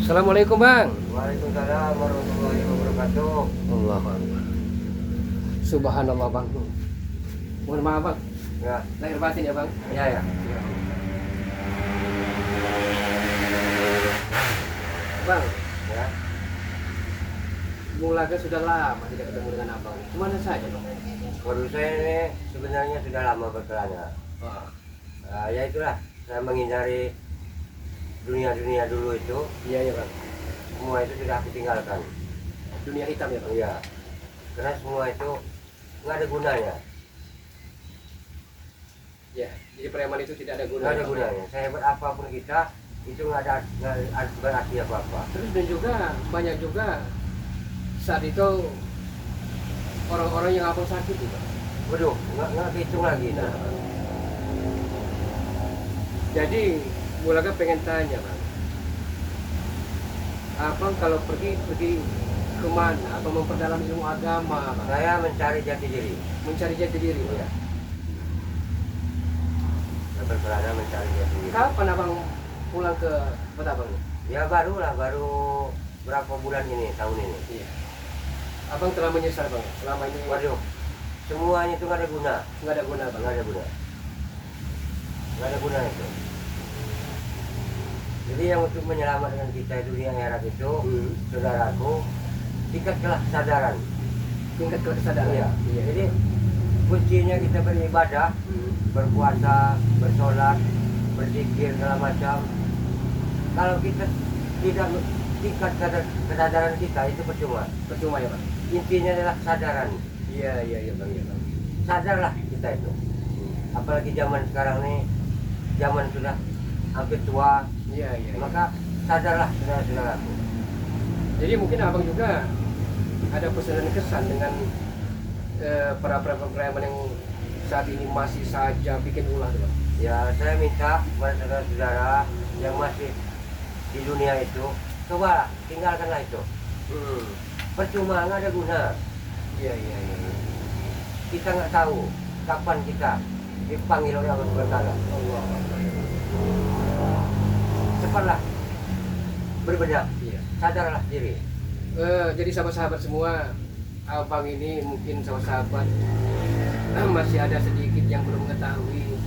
Assalamualaikum Bang. Waalaikumsalam warahmatullahi wabarakatuh. Allahu Akbar. Subhanallah Bang. Mohon maaf Bang. Ya, Lahir batin ya Bang. ya, ya. Bang, Ya. Bung Laga sudah lama tidak ketemu dengan Abang. Kemana saja Bang? Waduh, saya ini sebenarnya sudah lama berkelana. Oh, Ya itulah, saya menghindari dunia-dunia dulu itu. iya ya Bang. Semua itu sudah aku tinggalkan. Dunia hitam ya Bang. Iya. Karena semua itu nggak ada gunanya. Ya, jadi preman itu tidak ada Nggak gunanya. ada gunanya. Sehebat apapun kita, itu nggak ada berarti apa-apa. Terus dan juga banyak juga saat itu orang-orang yang Abang sakit itu Bang. Waduh, nggak hitung lagi. Nah, jadi Bung Laga pengen tanya Bang. Abang kalau pergi kemana? Atau memperdalam ilmu agama Bang? Saya mencari jati diri. Mencari jati diri Bang. Iya. Saya berkelana mencari jati diri. Kapan Abang pulang ke kota Abang? Ya baru berapa bulan ini, tahun ini. Iya. Abang telah menyesal Bang selama ini. Waduh, semuanya itu nggak ada guna, Nggak ada guna Bang. nggak ada guna, nggak ada guna itu. Jadi yang untuk menyelamatkan kita dunia akhirat itu, saudaraku, tingkatlah kesadaran. Tingkat kesadaran. Iya. Iya. Jadi kuncinya kita beribadah, berpuasa, bersolat, berzikir segala macam. Kalau kita tidak tingkat kesadaran kita itu percuma. Percuma ya Bang. Intinya adalah kesadaran. Iya Bang ya Bang. Sadarlah kita itu. Apalagi zaman sekarang nih, zaman sudah hampir tua, Iya. maka sadarlah saudara-saudaraku. Jadi mungkin Abang juga ada pesan dan kesan dengan para preman yang saat ini masih saja bikin ulah tuh Bang. Ya, saya minta kepada saudara-saudara yang masih di dunia itu, cobalah tinggalkanlah itu. Percuma, nggak ada guna. Iya. Kita nggak tahu kapan kita dipanggil oleh Allah SWT. Allah. Cepatlah berbenah, Iya. sadarlah diri. Jadi sahabat-sahabat semua, Abang ini mungkin sahabat masih ada sedikit yang belum mengetahui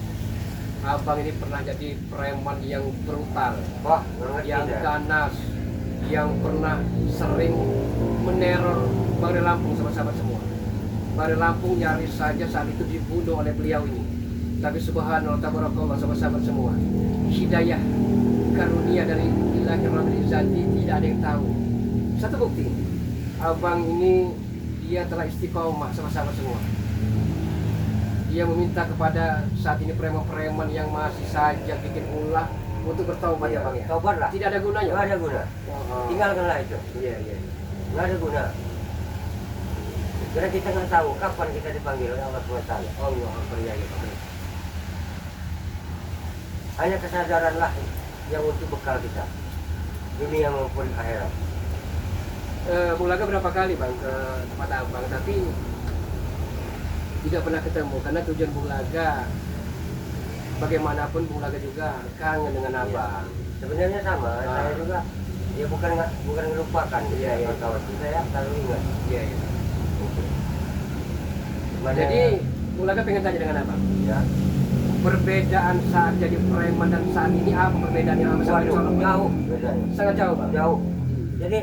Abang ini pernah jadi preman yang brutal, Wah, nggak ngerti yang dah. ganas, yang pernah sering meneror Bari Lampung sama sahabat semua. Bari Lampung nyaris saja saat itu dibunuh oleh beliau ini. Tapi subhanallah tabarakallah sama sahabat semua, hidayah karunia dari Ilahi Rabbil Izzati tidak ada yang tahu. Satu bukti, Abang ini dia telah istiqomah sama sahabat semua. Dia meminta kepada saat ini preman-preman yang masih saja bikin ulah untuk bertaubat ya Bang ya. Tobatlah. Tidak ada gunanya. Nggak ada guna. Oh. Tinggalkanlah itu. Iya. Nggak ada guna. Karena kita nggak tahu kapan kita dipanggil oleh Allah SWT. Allah ya Bang. Hanya kesadaranlah yang untuk bekal kita, dunia maupun akhirat. Bung Laga berapa kali Bang ke tempat Abang, tapi tidak pernah ketemu karena tujuan Bung Laga bagaimanapun Bung Laga juga kangen dengan Abang. Sebenarnya sama, saya juga ya bukan melupakan. Iya. Kawan saya selalu ingat. Iya. Dimana- Jadi Bung Laga pengen tanya dengan Abang, ya. perbedaan saat jadi preman dan saat ini apa perbedaannya sama saat Waduh, jauh bedanya. Sangat jauh Bang. Jauh. Jadi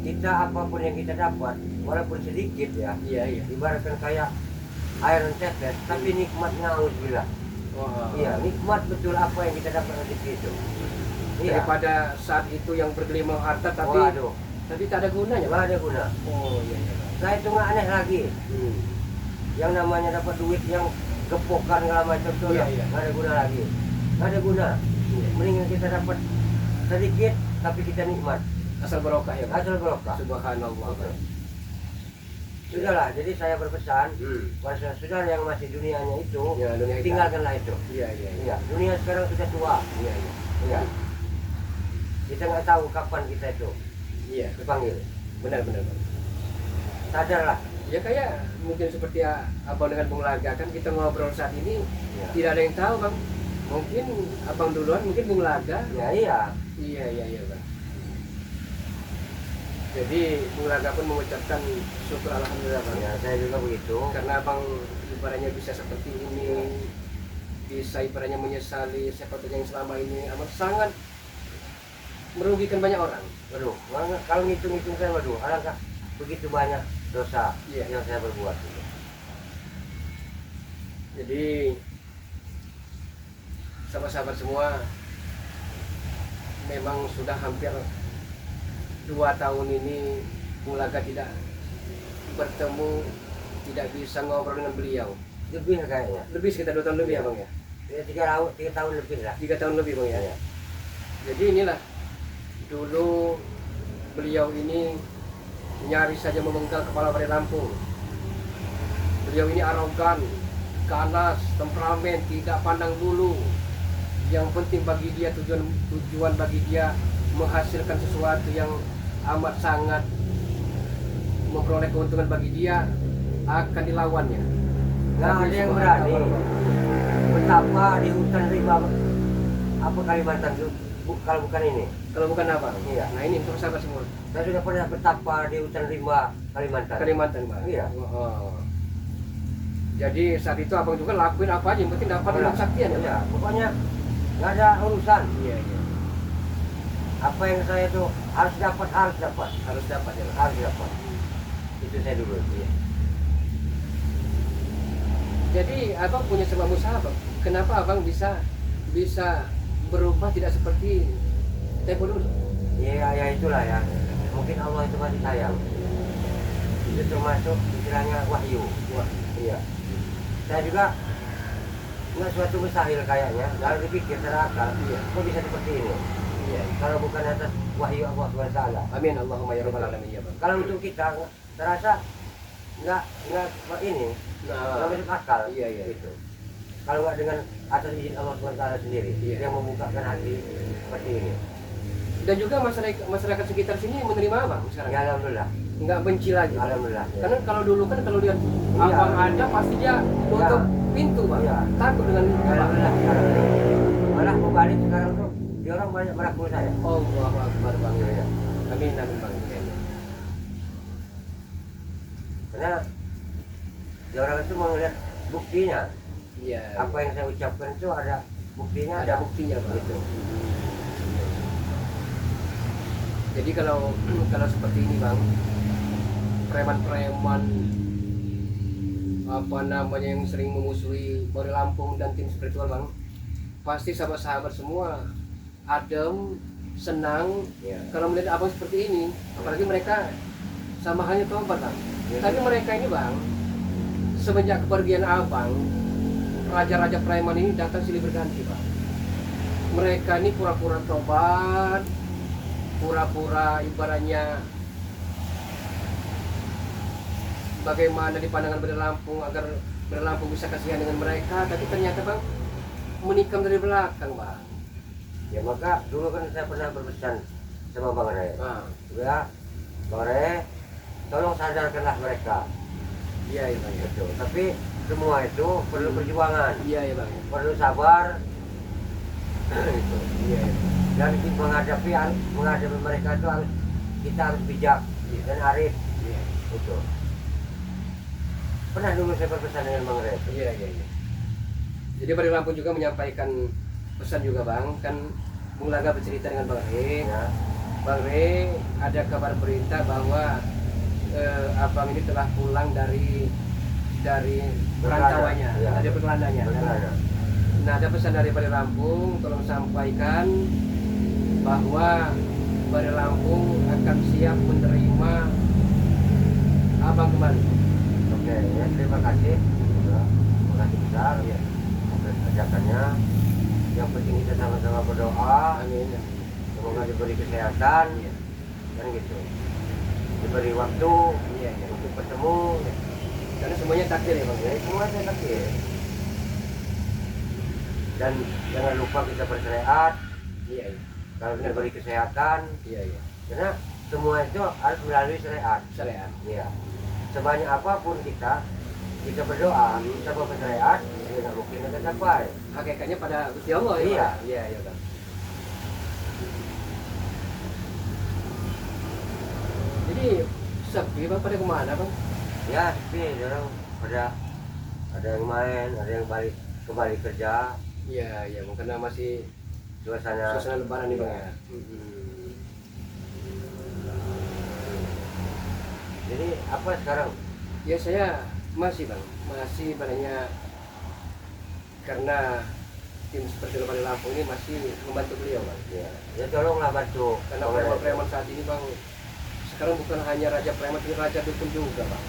kita apapun yang kita dapat, walaupun sedikit ya, Iya. ibaratkan kayak air tetes, tapi nikmatnya auzubillah. Wah. Iya, nikmat betul apa yang kita dapat dari situ. Iya. Daripada saat itu yang bergelimang harta tapi Waduh, tak ada gunanya nggak Bang. ada guna. Oh iya. Saya itu nggak aneh lagi. Yang namanya dapat duit yang gepokan segala macam itu Iya. nggak ada guna lagi. Nggak ada guna. Mendingan kita dapat sedikit tapi kita nikmat. Asal barokah ya Bang. Asal berkah. Subhanallah Bang. Sudahlah, jadi saya berpesan Hmm. pada saudara yang masih dunianya itu, Ya, dunia hitam. tinggalkanlah itu. Iya. Iya, dunia sekarang sudah tua. Iya. Iya. Kita nggak tahu kapan kita itu Iya. dipanggil. Benar Bang. Sadarlah. Ya kayak mungkin seperti Abang dengan Bung Laga kan kita ngobrol saat ini Ya. tidak ada yang tahu Bang. Mungkin Abang duluan, mungkin Bung Laga. Ya iya. Iya Bang. Jadi Mulaga pun mengucapkan syukur alhamdulillah bang. Ya, saya juga begitu. Karena abang ibaratnya bisa seperti ini, bisa ibaratnya menyesali seperti yang selama ini amat sangat merugikan banyak orang. Waduh, kalau ngitung-ngitung saya, waduh, alangkah begitu banyak dosa yang saya berbuat. Jadi sahabat-sahabat semua, memang sudah hampir 2 tahun ini Mulaga tidak bertemu, tidak bisa ngobrol dengan beliau. Lebih kayaknya. Lebih sekitar 2 tahun lebih ya bang ya? Ya, 3 tahun lebih lah. 3 tahun lebih bang ya? Ya. Jadi inilah, dulu beliau ini nyaris saja memenggal kepala Bari Lampung. Beliau ini arogan, ganas, temperamen, tidak pandang bulu. Yang penting bagi dia, tujuan bagi dia menghasilkan sesuatu yang amat sangat memperoleh keuntungan bagi dia, akan dilawannya. Nggak ada yang berani. Betapa di hutan rimba apa Kalimantan itu, kalau bukan ini. Kalau bukan apa? Iya. Nah ini untuk sahabat semua. Saya sudah pernah betapa di hutan rimba Kalimantan. Kalimantan Pak. Iya. Oh. Jadi saat itu abang juga lakuin apa aja, yang penting dapat ilmu saktian ya. Ya, pokoknya nggak ada urusan. Iya iya. Apa yang saya tuh harus dapat. Harus dapat ya. Pak. Harus dapat. Itu saya dulu. Iya. Jadi abang punya sebuah usaha bang. Kenapa abang bisa berubah tidak seperti tempo dulu? Ya itulah ya. Mungkin Allah itu masih sayang. Itu termasuk istilahnya wahyu. Wah. Iya. Saya juga nggak suatu mustahil kayaknya. Kalau dipikir secara akal, kok bisa seperti ini? Iya. Kalau bukan atas wahyu Allah SWT. Amin Allahumma ya rabbal alamin ya bang. Kalau untuk kita terasa nggak ini, nggak masuk akal. Iya iya. Gitu. Kalau nggak dengan atas izin Allah SWT sendiri yang membukakan hati seperti ini. Dan juga masyarakat sekitar sini menerima abang sekarang. Ya alhamdulillah. Nggak benci lagi. Alhamdulillah. Ya. Karena kalau dulu kan kalau lihat abang ada pasti dia tutup pintu bang. Iya. Takut dengan abang. Alhamdulillah sekarang ini. Malah mau balik sekarang tuh dia orang banyak merangkul saya. Allahu Akbar bang. Ya. Amin amin bang. Karena dia orang itu mau lihat buktinya. Iya. Apa yang saya ucapkan itu ada buktinya. Ada buktinya bang. Gitu. Jadi kalau seperti ini bang, preman-preman apa namanya yang sering memusuhi Bari Lampung dan tim spiritual bang, pasti sahabat-sahabat semua adem, senang kalau melihat abang seperti ini. Apalagi mereka sama halnya tobat bang. Tapi mereka ini bang, semenjak kepergian abang, raja-raja preman ini datang silih berganti bang. Mereka ini pura-pura tobat, pura-pura ibaratnya bagaimana di pandangan Bari Lampung agar Bari Lampung bisa kasihan dengan mereka, tapi ternyata bang menikam dari belakang bang. Ya maka dulu kan saya pernah berpesan sama Bang Re. Ya, Bang Re, tolong sadarkanlah mereka. Iya bang. Betul. Tapi semua itu perlu perjuangan. Iya bang. Perlu sabar. Itu. Iya. Dan menghadapi mereka itu kita harus bijak dan arif. Iya. Itu. Pernah dulu saya berpesan dengan Bang Re. Iya. Jadi Bari Lampung juga menyampaikan pesan juga bang, kan Bung Laga bercerita dengan Bang Re. Ya. Bang Re, ada kabar berita bahwa abang ini telah pulang dari perantauannya, dari perkelandannya. Nah ada pesan dari Bari Lampung, tolong sampaikan bahwa Bari Lampung akan siap menerima abang kembali. Oke, ya, terima kasih. Terima kasih besar ya atas ajakannya. Yang penting kita sama-sama berdoa. Amin. Semoga diberi kesehatan, kan gitu. Diberi waktu untuk bertemu. Karena semuanya takdir ya bang. Ya, semuanya takdir. Dan jangan lupa kita bersyariat. Iya. Kalau diberi kesehatan, Iya. karena semua itu harus melalui syariat. Syariat. Iya. Sebanyak apapun kita berdoa, kita bersyariat, tidak mungkin akan capai. Hakikatnya pada Gusti Allah ya. Iya. Bang? Iya bang. Jadi Jadi sepi bang, pada kemana bang? Ya sepi, orang pada ada yang main, ada yang kembali kerja. Iya iya bang, karena masih Suasana lebaran nih bang iya. ya. Jadi apa sekarang? Ya saya masih bang, masih banyak karena tim seperti Lebaran Lampung ini masih membantu beliau bang. Ya, ya tolonglah bantu. Karena preman-preman saat ini bang, sekarang bukan hanya raja preman, tapi raja dukun juga bang.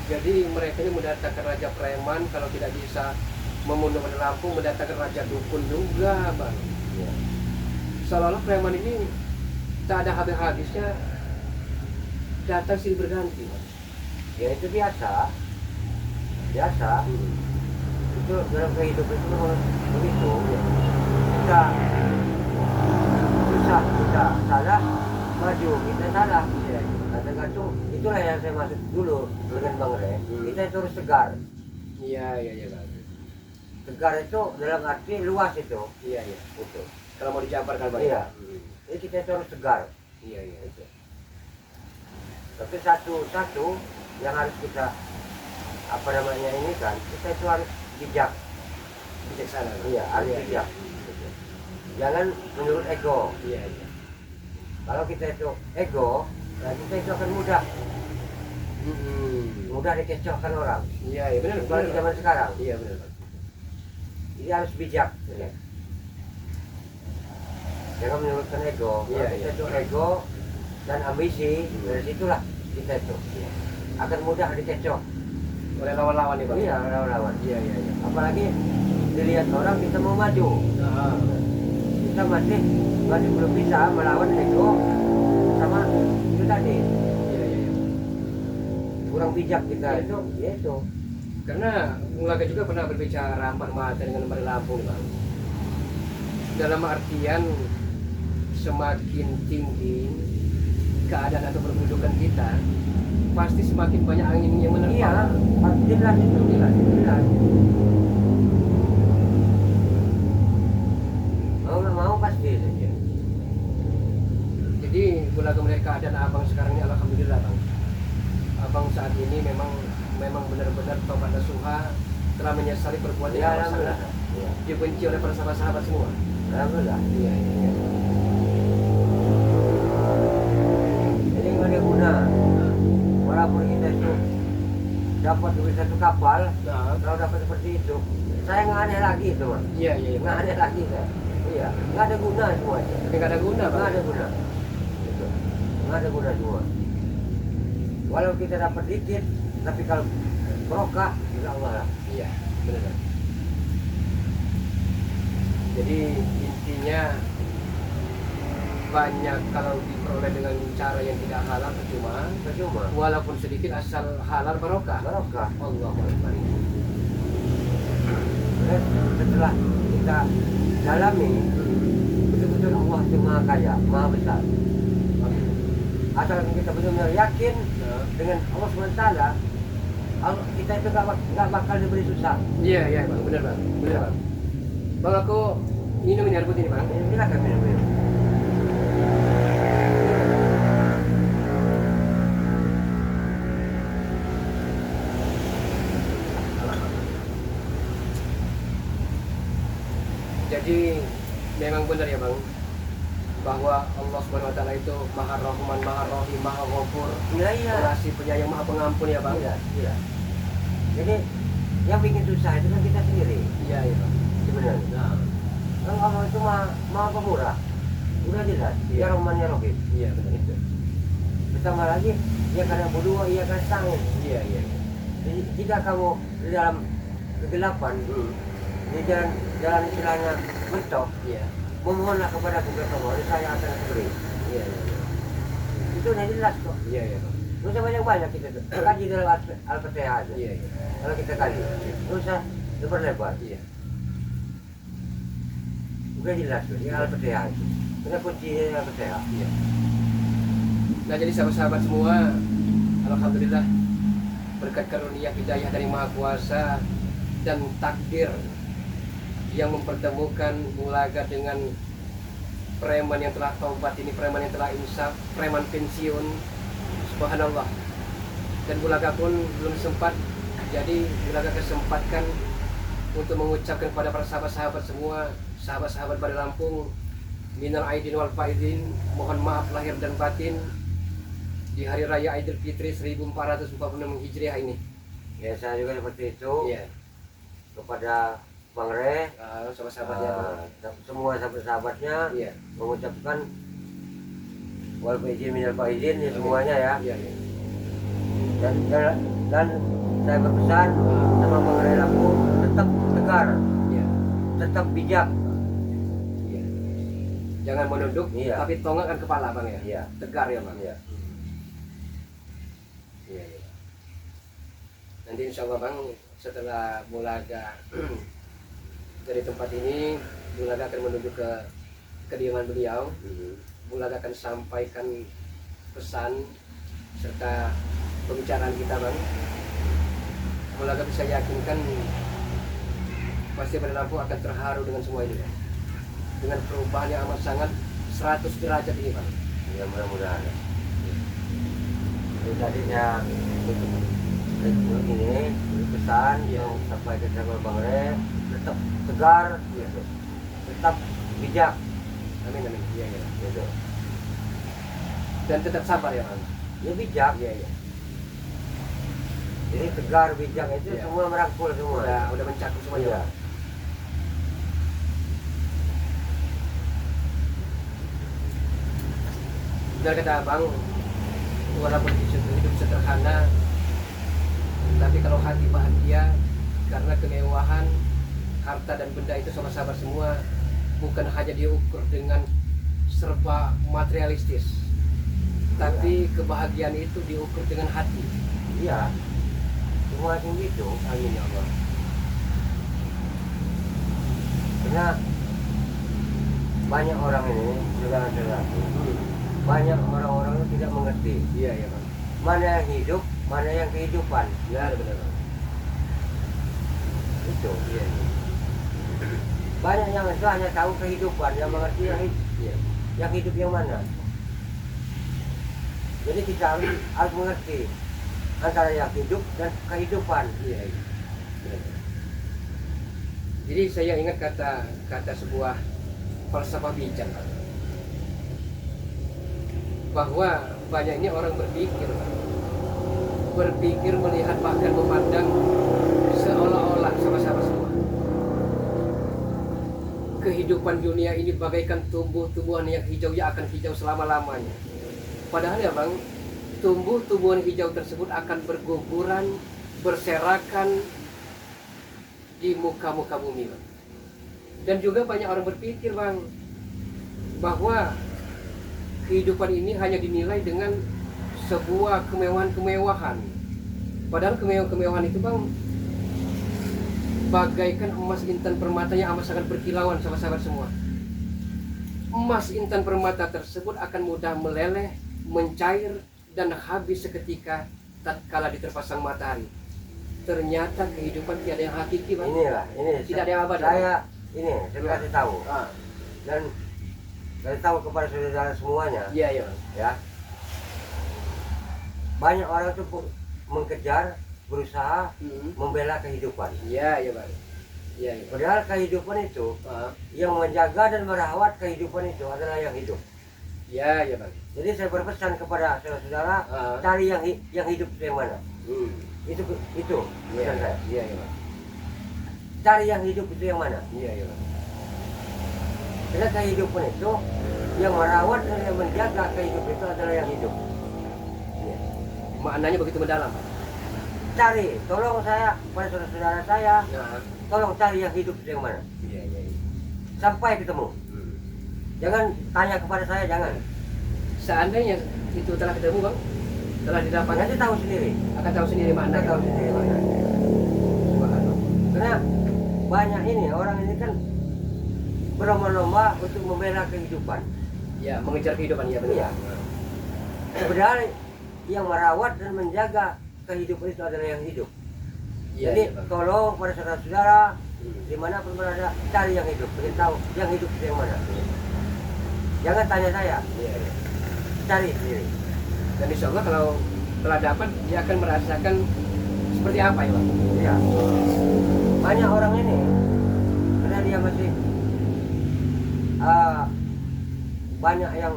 Jadi mereka ini mendatangkan raja preman, kalau tidak bisa membunuh Lebaran Lampung, mendatangkan raja dukun juga bang. Ya. Seolah-olah preman ini tak ada habis-habisnya, datang silih berganti bang. Ya itu biasa. Itu dalam kehidupan itu memang begitu. Kita susah, kita salah, maju, kita salah. Iya, Nah, tergantung itulah yang saya maksud dulu dengan Bang Re. Kita itu harus tegar. iya bang. Tegar itu dalam arti luas itu. Iya. Itu. Kalau mau dijabarkan bang. Iya. Jadi kita itu harus tegar. Iya. Itu. Tapi satu yang harus kita apa namanya ini kan, kita itu harus bijak. Bijaksana. Iya, harus bijak. Jangan menurut ego. Iya. Kalau kita itu ego, nah kita itu akan mudah dikecohkan orang. Iya benar. Apalagi zaman sekarang. Iya benar. Jadi harus bijak. Iya. Jangan menurutkan ego. Kalau kita itu ego dan ambisi, dari situlah kita itu akan mudah dikecoh Oleh lawan-lawan nih bang. Iya, lawan-lawan. Iya. Apalagi dilihat orang kita mau maju. Nah, Kita masih belum bisa melawan ego sama itu tadi. iya. Kurang bijak kita itu, ya itu. Karena Mulaga juga pernah berbicara empat mata dengan Lebaran Lampung bang. Dalam artian semakin tinggi keadaan atau kedudukan kita, pasti semakin banyak angin yang menerpa. Iya, jelas itu, jelas. Mau nggak mau pasti. Iya. Jadi Mulaga melihat keadaan abang sekarang ini, alhamdulillah bang. Abang saat ini memang benar-benar taubat nasuha, telah menyesali perbuatan Ya, yang sangat alhamdulillah. Iya. dibenci oleh para sahabat-sahabat semua. Alhamdulillah. Iya. Jadi nggak ada guna. Walaupun kita itu dapat duit satu kapal, Nah, kalau dapat seperti itu, saya nggak aneh lagi itu, Mas. iya. Nggak aneh lagi kan? Iya, nggak ada guna semua itu. Tapi nggak ada guna bang. Nggak ada guna. Itu. Nggak ada guna semua. Walau kita dapat dikit, tapi kalau berokah, insya Allah lah. Iya, benar bang. Jadi intinya banyak kalau diperoleh dengan cara yang tidak halal percuma. Walaupun sedikit asal halal barokah. Barokah. Allahu Akbar. Terus setelah kita dalami, betul-betul Allah itu maha kaya, maha besar. Asalkan kita benar-benar yakin Nah, dengan Allah SWT, kita itu nggak bakal diberi susah. iya bang, benar bang. Bang aku minum ini air putih ini bang. Silakan minum. Jadi memang benar ya bang, bahwa Allah Subhanahu Wa Taala itu Maha Rahman, Maha Rahim, Maha Ghafur, Iya. Pengasih, penyayang, Maha Pengampun ya bang. Iya. Jadi yang bikin susah itu kan kita sendiri Iya bang. sebenarnya. Nah, Kalau Allah itu maha pemurah, udah jelas. Iya. Ya Rahman ya Rahim. iya benar. Itu. Ditambah lagi, ia karena berdua, ia karena setangin. Iya. Jadi jika kamu di dalam kegelapan, di jalan istilahnya mentok, Iya. memohonlah kepada Allah, saya akan beri. Iya. Itu udah jelas kok. Iya bang. Nggak usah banyak-banyak kita tuh. Kaji dalam Al-Fatihah aja. Iya. Kalau kita kaji, nggak usah lebar-lebar. Iya. Udah jelas tuh, ini Al-Fatihah itu. Ini kuncinya Al-Fatihah. Iya. Nah jadi sahabat-sahabat semua, alhamdulillah berkat karunia hidayah dari Maha Kuasa dan takdir yang mempertemukan Mulaga dengan preman yang telah taubat ini, preman yang telah insaf, preman pensiun, subhanallah. Dan Bulaga pun belum sempat, jadi Bulaga kesempatkan untuk mengucapkan kepada para sahabat-sahabat semua, sahabat-sahabat Bari Lampung, minal aidin wal faizin, mohon maaf lahir dan batin di hari raya Idul Fitri 1446 Hijriah ini. Ya saya juga seperti itu. Iya. Kepada Bang Re, Sahabat-sahabatnya. semua sahabat-sahabatnya, Iya. mengucapkan wal faizin minal faizin ya semuanya ya. Iya, iya. Dan saya berpesan sama Bang Re Lampung, tetap tegar, Iya. tetap bijak. Iya. Jangan menunduk, Iya. tapi tongakkan kepala Bang ya. Iya. Tegar ya Bang. Iya. Iya, iya. Nanti insya Allah Bang, setelah Bulaga dari tempat ini, Bulaga akan menuju ke kediaman beliau. Bulaga akan sampaikan pesan serta pembicaraan kita Bang. Bulaga bisa yakinkan pasti Bari Lampung akan terharu dengan semua ini Bang. Dengan perubahan yang amat sangat 100 derajat ini Bang. Ya mudah-mudahan. Itu tadinya untuk ini pesan yang sampai ke sama Bang Re, tetap tegar, gitu. Tetap bijak, Amin amin. Iya iya. gitu. Dan tetap sabar ya Bang. Ya bijak. Iya iya. Jadi tegar, bijak itu Iya. semua merangkul semua. Udah mencakup semuanya. Iya. Bang. Benar kata Abang, walaupun hidup sederhana, tapi kalau hati bahagia karena kemewahan, harta dan benda itu sahabat-sahabat semua bukan hanya diukur dengan serba materialistis, tapi kebahagiaan itu diukur dengan hati. Iya. Semua yang gitu. Amin ya Allah. Karena banyak orang ini saudara-saudara, banyak orang-orang yang tidak mengerti Iya ya Bang. mana yang hidup, mana yang kehidupan. Benar benar Bang. Itu. Iya. Banyak yang itu hanya tahu kehidupan, yang mengerti Iya. yang hidup yang mana. Jadi kita harus mengerti antara yang hidup dan kehidupan. Iya. Iya. Benar. Jadi saya ingat kata sebuah falsafah bijak Bang. Bahwa banyak ini orang berpikir melihat bahkan memandang seolah-olah sama-sama semua kehidupan dunia ini bagaikan tumbuh-tumbuhan yang hijau yang akan hijau selama-lamanya. Padahal ya Bang, tumbuh-tumbuhan hijau tersebut akan berguguran, berserakan di muka-muka bumi Bang. Dan juga banyak orang berpikir Bang, bahwa kehidupan ini hanya dinilai dengan sebuah kemewahan-kemewahan. Padahal kemewahan-kemewahan itu Bang bagaikan emas intan permata yang amat sangat berkilauan sahabat-sahabat semua. Emas intan permata tersebut akan mudah meleleh, mencair, dan habis seketika tatkala diterpasang matahari. Ternyata kehidupan tiada yang hakiki Bang. Ini Tidak ada yang abadi. saya kasih tahu Ah, dan kasih tahu kepada saudara semuanya. iya iya Bang. Ya, banyak orang tuh mengejar, berusaha membela kehidupan. Iya iya Bang. Iya iya. Padahal kehidupan itu Ah, yang menjaga dan merawat kehidupan itu adalah yang hidup. iya iya Bang. Jadi saya berpesan kepada saudara-saudara, Ah. cari yang hidup itu yang mana. Itu Iya pesan saya. iya iya Bang. Cari yang hidup itu yang mana. Iya iya Bang. Karena kehidupan itu yang merawat dan yang menjaga kehidupan itu adalah yang hidup. Iya. Maknanya begitu mendalam. Cari, tolong saya pada saudara-saudara saya, Nah, tolong cari yang hidup itu yang mana. iya iya. Iya. Sampai ketemu. Jangan tanya kepada saya, jangan. Seandainya itu telah ketemu Bang, telah didapatkan, Nanti tahu sendiri. akan tahu sendiri Anda maknanya. tahu sendiri mana. Subhanallah. Karena banyak ini orang ini kan berlomba-lomba untuk membela kehidupan. Ya, mengejar kehidupan ya benar. Iya. Padahal yang merawat dan menjaga kehidupan itu adalah yang hidup. Iya, Jadi iya, Bang. tolong pada saudara-saudara dimanapun berada, cari yang hidup, bikin tahu yang hidup itu yang mana. Jangan tanya saya, Iya, iya. cari sendiri. Dan insya Allah kalau telah dapat dia akan merasakan seperti apa ya Bang? Iya. Banyak orang ini karena dia masih banyak yang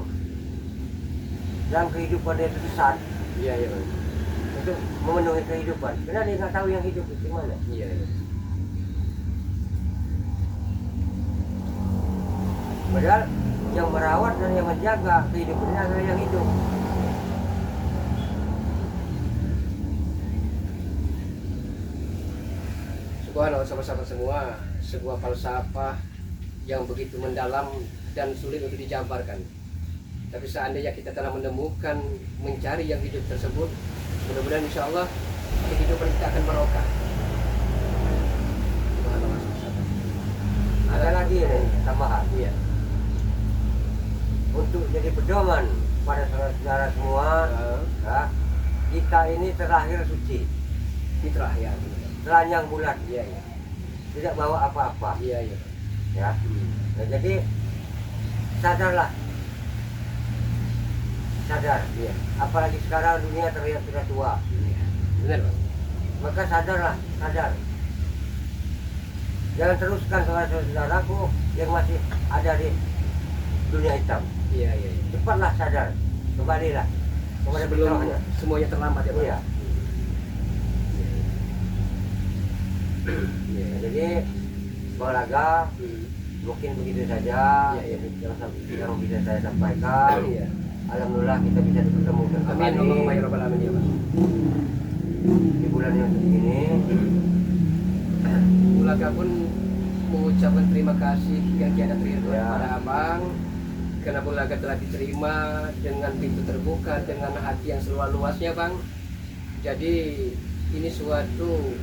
dalam kehidupan dia itu besar Iya, iya Bang. untuk memenuhi kehidupan. Karena dia nggak tahu yang hidup itu gimana. Iya, iya. Padahal yang merawat dan yang menjaga kehidupan adalah yang hidup. Subhanallah sahabat-sahabat semua, sebuah falsafah yang begitu mendalam dan sulit untuk dijabarkan. Tapi seandainya kita telah menemukan, mencari yang hidup tersebut, mudah-mudahan insya Allah kehidupan kita akan barokah. Subhanallah sahabat-sahabat. Ada lagi nih tambahan. Iya. Untuk jadi pedoman pada saudara-saudara semua, ya, kita ini terlahir suci, Fitrah ya. telanjang bulat, Iya, iya. tidak bawa apa-apa, Iya, iya. ya. Nah, jadi sadarlah, sadar. Iya. Apalagi sekarang dunia terlihat sudah tua, Iya. Benar Bang. maka sadarlah, sadar. Jangan teruskan saudara-saudaraku yang masih ada di dunia hitam. Iya, iya, iya. Cepatlah sadar, kembalilah kepada Sebelum fitrahnya. semuanya terlambat ya Bang. Iya. Iya. Nah, jadi olahraga mungkin begitu saja Iya, iya. yang bisa saya sampaikan. Iya. Alhamdulillah kita bisa dipertemukan Amin kembali Allahumma ya rabbal alamin ya Bang. di bulan yang seperti ini. Ulaga pun mengucapkan terima kasih yang tiada terakhir Ya. kepada Abang karena Bulaga telah diterima dengan pintu terbuka, dengan hati yang seluas-luasnya Bang. Jadi ini suatu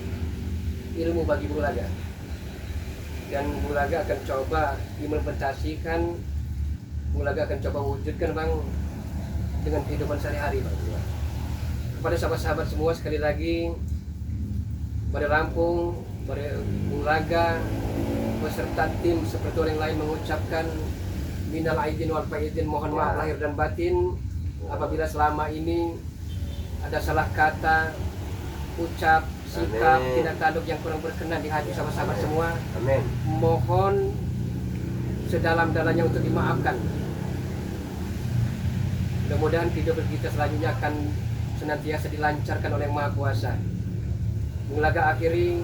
ilmu bagi Bulaga, dan Bulaga akan coba implementasikan, Bulaga akan coba wujudkan Bang dengan kehidupan sehari-hari Bang. Kepada sahabat-sahabat semua sekali lagi, pada Lampung, pada Bulaga beserta tim seperti orang lain mengucapkan minal aidin wal faizin, mohon maaf lahir dan batin apabila selama ini ada salah kata, ucap, sikap, Amin. tindak tanduk yang kurang berkenan di hati sahabat-sahabat semua. Amin. Mohon sedalam-dalamnya untuk dimaafkan. Mudah-mudahan kehidupan kita selanjutnya akan senantiasa dilancarkan oleh Yang Maha Kuasa. Mulaga akhiri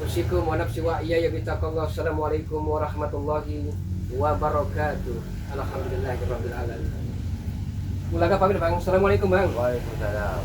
usikum wa nafsi wa iya ya bitaqallah. Assalamualaikum warahmatullahi wabarakatuh. Alhamdulillahirabbil alamin. Mulaga pamit Bang. Assalamualaikum Bang. Waalaikumsalam.